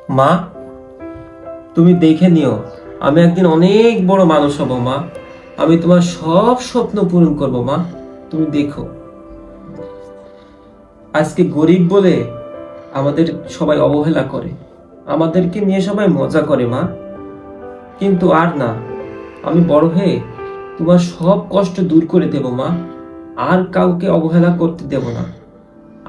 মা, তুমি দেখে নিও, আমি একদিন অনেক বড় মানুষ হব মা। আমি তোমার সব স্বপ্ন পূরণ করব মা। তুমি দেখো, আজকে গরিব বলে আমাদের সবাই অবহেলা করে, আমাদেরকে নিয়ে সবাই মজা করে মা। কিন্তু আর না, আমি বড় হয়ে তোমার সব কষ্ট দূর করে দেব মা। আর কাউকে অবহেলা করতে দেব না,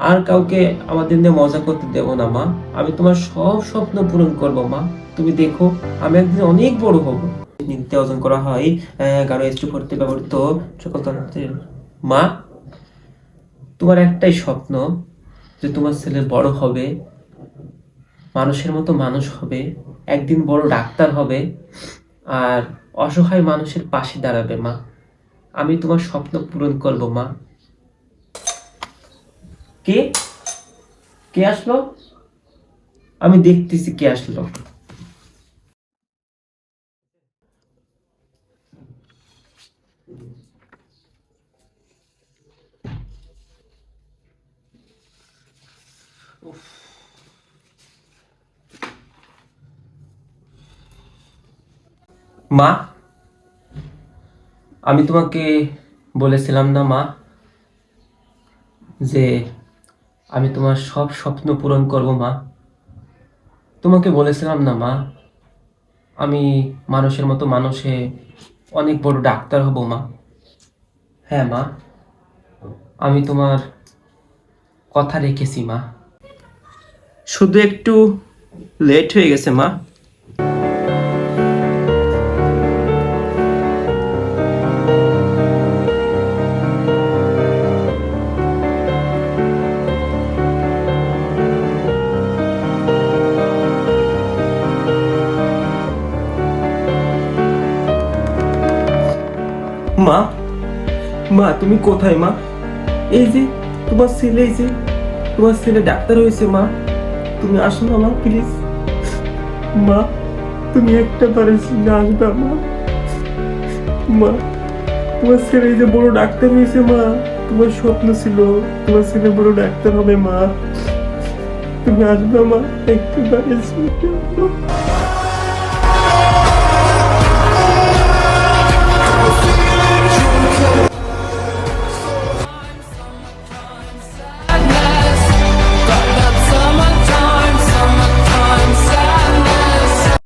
আর কাউকে আমাদের নিয়ে মজা করতে দেব না মা। আমি তোমার সব স্বপ্ন পূরণ করব মা। তুমি দেখো, আমি একদিন অনেক বড় হব। নিতে ওজন করা হয় 11H2 ব্যবহৃত সকল তন্ত্রের। মা, তোমার একটাই স্বপ্ন যে তোমার ছেলে বড় হবে, মানুষের মতো মানুষ হবে, একদিন বড় ডাক্তার হবে, আর অসহায় মানুষের পাশে দাঁড়াবে মা। আমি তোমার স্বপ্ন পূরণ করব মা। কে কে আসলো? আমি দেখতেছি কে আসলো। মা, আমি তোমাকে বলেছিলাম না মা, যে আমি তোমার সব স্বপ্ন পূরণ করব মা। তোমাকে বলেছিলাম না মা, আমি মানুষের মতো মানুষে অনেক বড় ডাক্তার হব মা। হ্যাঁ মা, আমি তোমার কথা রেখেছি মা। শুধু একটু লেট হয়ে গেছে মা। মা, মা তুমি কোথায় মা? এই যে তোমার ছেলে, এই যে তোমার ছেলে ডাক্তার হয়েছে মা। তুমি আসো না মা, প্লিজ। মা, তুমি একটা বারের জন্য আসবে মা। মা, তোমার ছেলে এই যে বড় ডাক্তার হয়েছে মা। তোমার স্বপ্ন ছিল তোমার ছেলে বড় ডাক্তার হবে মা। তুমি আসবে মা, একটু বারের জন্য।